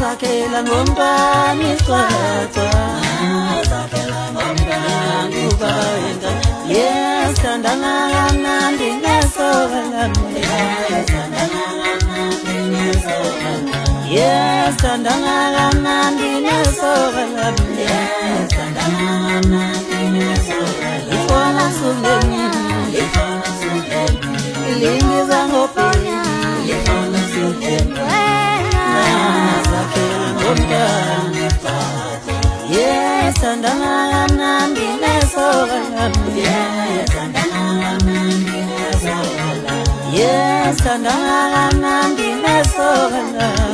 zakhela ngomntwana ixwaxwa kubayenga yesithandana kamnandi ngesoka lami yesithandana kamnandi ngesoka lami ifona sungeni ilingiza ngopeni ifona sungeni zakhela ngomntwana yesithandana kamnandi ngesoka lami yesithandana kamnandi ngesoka lami